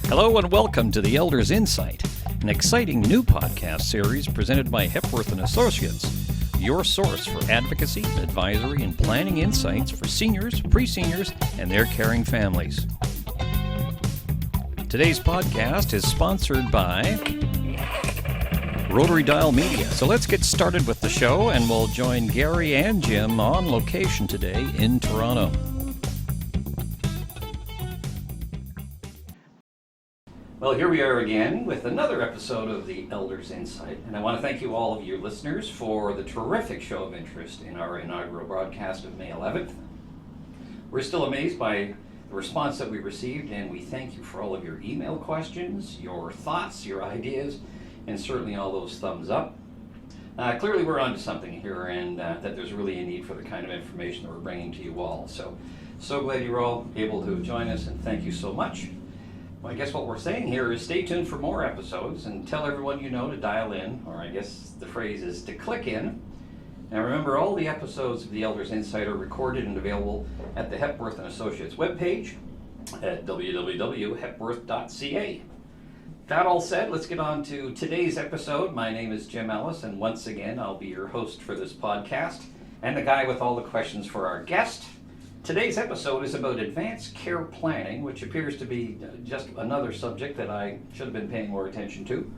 Hello and welcome to the Elders Insight, an exciting new podcast series presented by Hepworth & Associates, your source for advocacy, advisory, and planning insights for seniors, pre-seniors, and their caring families. Today's podcast is sponsored by Rotary Dial Media. So let's get started with the show, and we'll join Gary and Jim on location today in Toronto. Well, here we are again with another episode of the Elders Insight, and I want to thank you all of you listeners for the terrific show of interest in our inaugural broadcast of May 11th. We're still amazed by the response that we received, and we thank you for all of your email questions, your thoughts, your ideas, and certainly all those thumbs up. Clearly we're onto something here, and that there's really a need for the kind of information that we're bringing to you all. So glad you're all able to join us, and thank you so much. Well, I guess what we're saying here is stay tuned for more episodes and tell everyone you know to dial in, or I guess the phrase is to click in. Now remember, all the episodes of the Elders Insight are recorded and available at the Hepworth & Associates webpage at www.hepworth.ca. That all said, let's get on to today's episode. My name is Jim Ellis, and once again, I'll be your host for this podcast and the guy with all the questions for our guest. Today's episode is about advanced care planning, which appears to be just another subject that I should have been paying more attention to.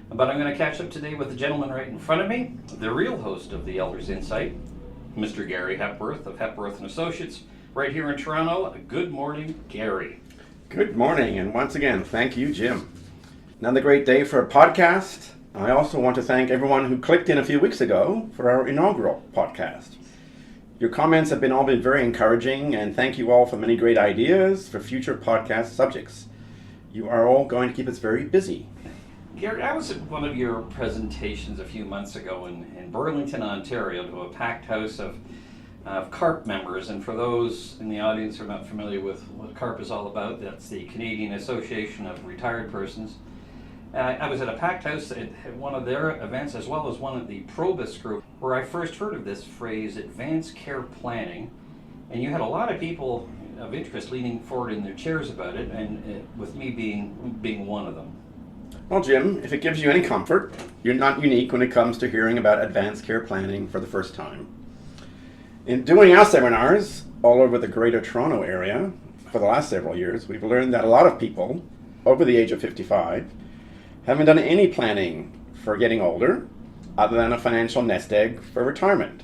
But I'm going to catch up today with the gentleman right in front of me, the real host of the Elders Insight, Mr. Gary Hepworth of Hepworth & Associates, right here in Toronto. Good morning, Gary. Good morning, and once again, thank you, Jim. Another great day for a podcast. I also want to thank everyone who clicked in a few weeks ago for our inaugural podcast. Your comments have all been very encouraging, and thank you all for many great ideas for future podcast subjects. You are all going to keep us very busy. Gary, I was at one of your presentations a few months ago in Burlington, Ontario, to a packed house of CARP members. And for those in the audience who are not familiar with what CARP is all about, that's the Canadian Association of Retired Persons. I was at a packed house at one of their events, as well as one of the Probus group, where I first heard of this phrase, advanced care planning. And you had a lot of people of interest leaning forward in their chairs about it, and with me being one of them. Well, Jim, if it gives you any comfort, you're not unique when it comes to hearing about advanced care planning for the first time. In doing our seminars all over the Greater Toronto area for the last several years, we've learned that a lot of people over the age of 55 haven't done any planning for getting older other than a financial nest egg for retirement.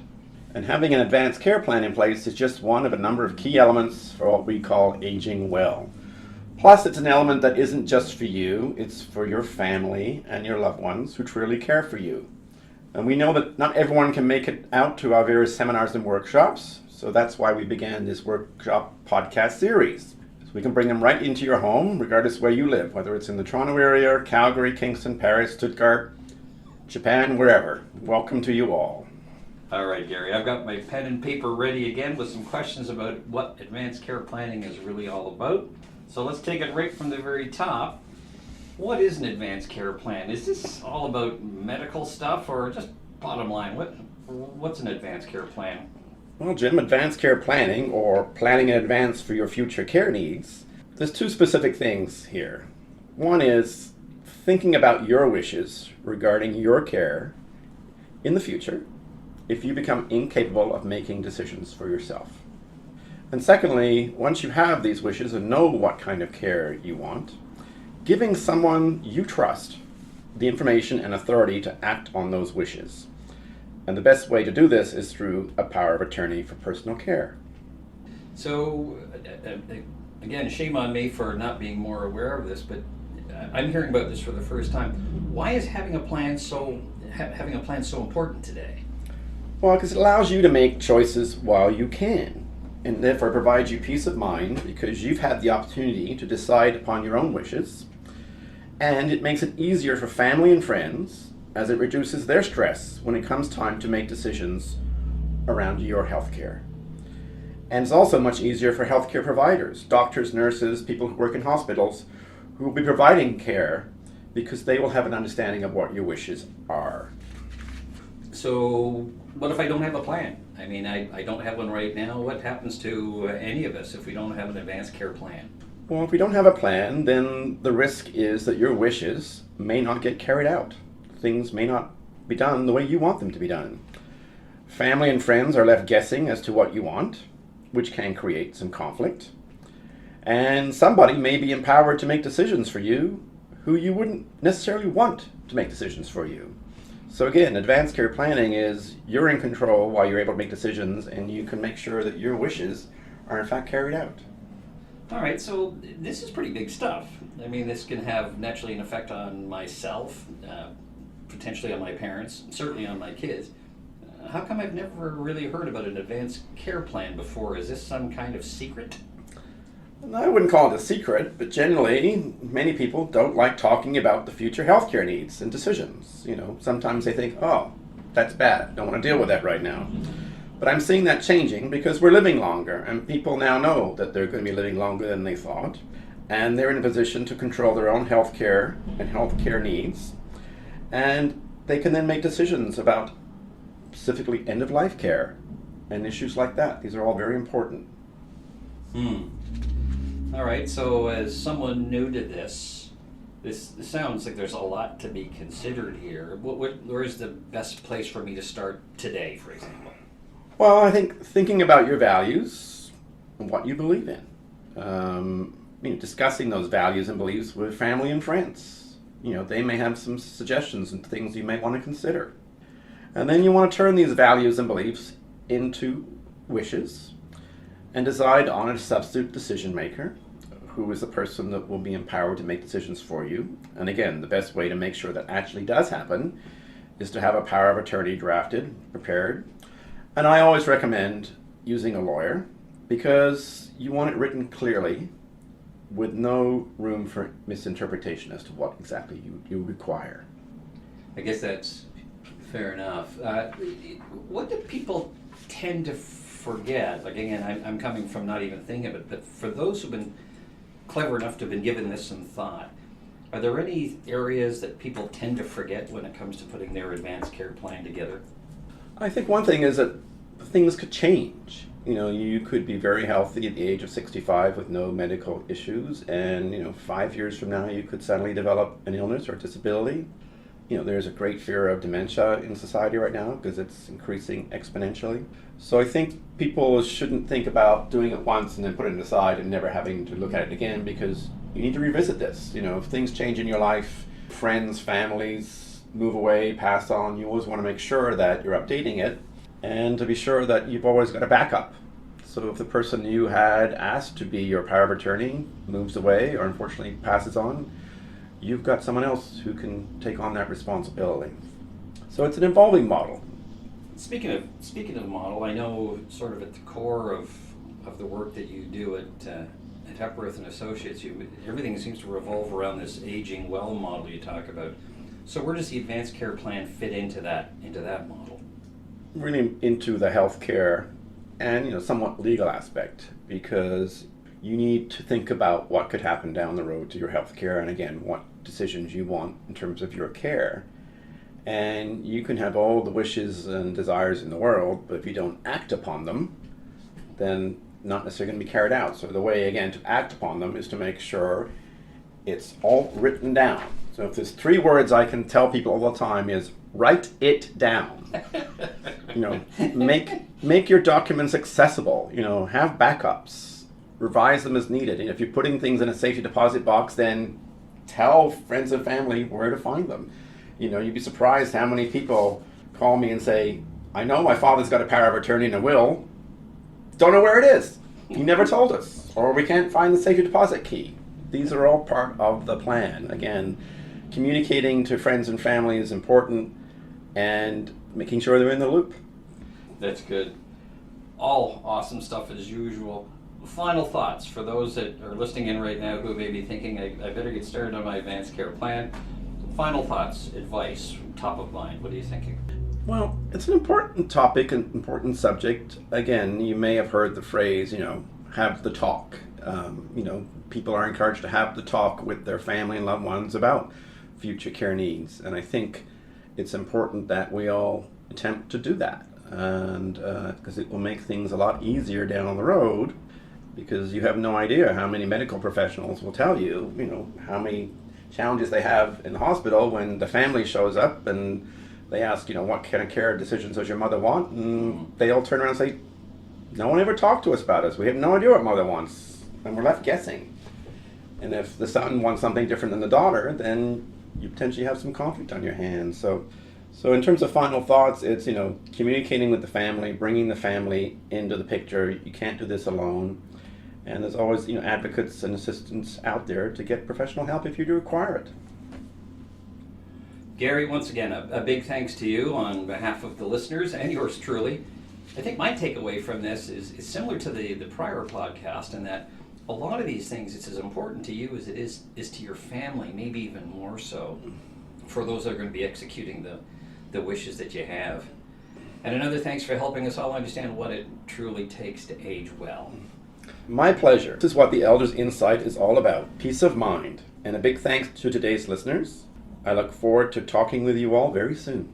And having an advanced care plan in place is just one of a number of key elements for what we call aging well. Plus, it's an element that isn't just for you, it's for your family and your loved ones who truly care for you. And we know that not everyone can make it out to our various seminars and workshops, so that's why we began this workshop podcast series. We can bring them right into your home, regardless of where you live, whether it's in the Toronto area, Calgary, Kingston, Paris, Stuttgart, Japan, wherever. Welcome to you all. All right, Gary, I've got my pen and paper ready again with some questions about what advanced care planning is really all about. So let's take it right from the very top. What is an advanced care plan? Is this all about medical stuff, or just bottom line, what's an advanced care plan? Well, Jim, advanced care planning, or planning in advance for your future care needs, there's two specific things here. One is thinking about your wishes regarding your care in the future if you become incapable of making decisions for yourself. And secondly, once you have these wishes and know what kind of care you want, giving someone you trust the information and authority to act on those wishes. And the best way to do this is through a power of attorney for personal care. So, again, shame on me for not being more aware of this, but I'm hearing about this for the first time. Why is having a plan so important today? Well, because it allows you to make choices while you can, and therefore provides you peace of mind because you've had the opportunity to decide upon your own wishes, and it makes it easier for family and friends as it reduces their stress when it comes time to make decisions around your health care. And it's also much easier for healthcare providers, doctors, nurses, people who work in hospitals, who will be providing care because they will have an understanding of what your wishes are. So what if I don't have a plan? I I mean, I don't have one right now. What happens to any of us if we don't have an advanced care plan? Well, if we don't have a plan, then the risk is that your wishes may not get carried out. Things may not be done the way you want them to be done. Family and friends are left guessing as to what you want, which can create some conflict. And somebody may be empowered to make decisions for you who you wouldn't necessarily want to make decisions for you. So again, advanced care planning is you're in control while you're able to make decisions, and you can make sure that your wishes are in fact carried out. All right, so this is pretty big stuff. I mean, this can have naturally an effect on myself, potentially on my parents, certainly on my kids. How come I've never really heard about an advanced care plan before? Is this some kind of secret? I wouldn't call it a secret, but generally, many people don't like talking about the future healthcare needs and decisions. Sometimes they think, oh, that's bad, don't want to deal with that right now. But I'm seeing that changing because we're living longer, and people now know that they're going to be living longer than they thought, and they're in a position to control their own healthcare and healthcare needs, and they can then make decisions about specifically end-of-life care and issues like that. These are all very important. All right, so as someone new to this sounds like there's a lot to be considered here. Where's the best place for me to start today, for example? Well, I think thinking about your values and what you believe in. Discussing those values and beliefs with family and friends. They may have some suggestions and things you may want to consider. And then you want to turn these values and beliefs into wishes and decide on a substitute decision maker who is the person that will be empowered to make decisions for you. And again, the best way to make sure that actually does happen is to have a power of attorney drafted, prepared. And I always recommend using a lawyer because you want it written clearly with no room for misinterpretation as to what exactly you require. I guess that's fair enough. What do people tend to forget? Like, again, I'm coming from not even thinking of it, but for those who've been clever enough to have been given this some thought, are there any areas that people tend to forget when it comes to putting their advanced care plan together? I think one thing is that things could change. You could be very healthy at the age of 65 with no medical issues, and 5 years from now you could suddenly develop an illness or disability. There's a great fear of dementia in society right now because it's increasing exponentially. So I think people shouldn't think about doing it once and then put it aside and never having to look at it again, because you need to revisit this. If things change in your life, friends, families move away, pass on, you always want to make sure that you're updating it and to be sure that you've always got a backup. So if the person you had asked to be your power of attorney moves away or unfortunately passes on, you've got someone else who can take on that responsibility. So it's an evolving model. Speaking of model, I know sort of at the core of the work that you do at Hepworth and Associates, everything seems to revolve around this aging well model you talk about. So where does the advanced care plan fit into that model? Really into the healthcare and somewhat legal aspect, because you need to think about what could happen down the road to your healthcare, and again, what decisions you want in terms of your care. And you can have all the wishes and desires in the world, but if you don't act upon them, then not necessarily going to be carried out. So the way, again, to act upon them is to make sure it's all written down. So if there's 3 words I can tell people all the time is write it down. Make your documents accessible. Have backups. Revise them as needed. And if you're putting things in a safety deposit box, then tell friends and family where to find them. You'd be surprised how many people call me and say, I know my father's got a power of attorney and a will. Don't know where it is. He never told us. Or we can't find the safety deposit key. These are all part of the plan. Again, communicating to friends and family is important, and making sure they're in the loop. That's good. All awesome stuff as usual. Final thoughts for those that are listening in right now who may be thinking, I better get started on my advanced care plan. Final thoughts, advice, top of mind. What are you thinking? Well, it's an important topic, an important subject. Again, you may have heard the phrase, have the talk. People are encouraged to have the talk with their family and loved ones about future care needs. And I think it's important that we all attempt to do that. And because it will make things a lot easier down the road because you have no idea how many medical professionals will tell you, how many challenges they have in the hospital when the family shows up and they ask, what kind of care decisions does your mother want? And they all turn around and say, no one ever talked to us about this. We have no idea what mother wants. And we're left guessing. And if the son wants something different than the daughter, then you potentially have some conflict on your hands. So in terms of final thoughts, it's, communicating with the family, bringing the family into the picture. You can't do this alone. And there's always, advocates and assistants out there to get professional help if you do require it. Gary, once again, a big thanks to you on behalf of the listeners and yours truly. I think my takeaway from this is similar to the prior podcast, in that a lot of these things, it's as important to you as it is to your family, maybe even more so, for those that are going to be executing the wishes that you have. And another thanks for helping us all understand what it truly takes to age well. My pleasure. This is what the Elders Insight is all about, peace of mind. And a big thanks to today's listeners. I look forward to talking with you all very soon.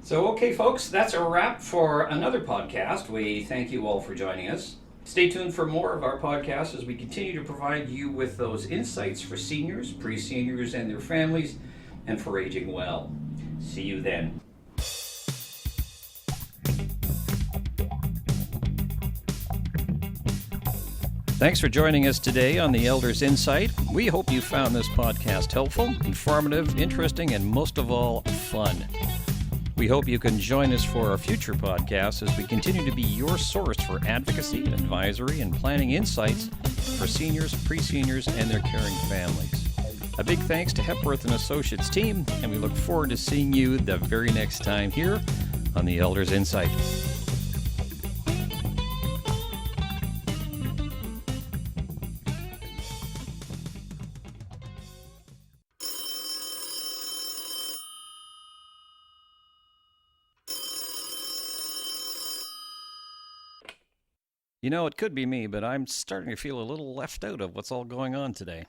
So, okay, folks, that's a wrap for another podcast. We thank you all for joining us. Stay tuned for more of our podcast as we continue to provide you with those insights for seniors, pre-seniors, and their families, and for aging well. See you then. Thanks for joining us today on the Elders Insight. We hope you found this podcast helpful, informative, interesting, and most of all, fun. We hope you can join us for our future podcasts as we continue to be your source for advocacy, advisory, and planning insights for seniors, pre-seniors, and their caring families. A big thanks to Hepworth & Associates team, and we look forward to seeing you the very next time here on the Elders Insight. It could be me, but I'm starting to feel a little left out of what's all going on today.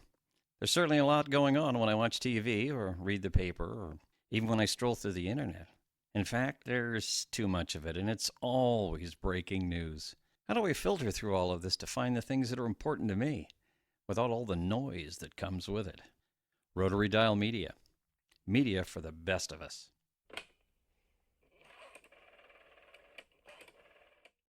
There's certainly a lot going on when I watch TV or read the paper or even when I stroll through the internet. In fact, there's too much of it, and it's always breaking news. How do I filter through all of this to find the things that are important to me without all the noise that comes with it? Rotary Dial Media. Media for the best of us.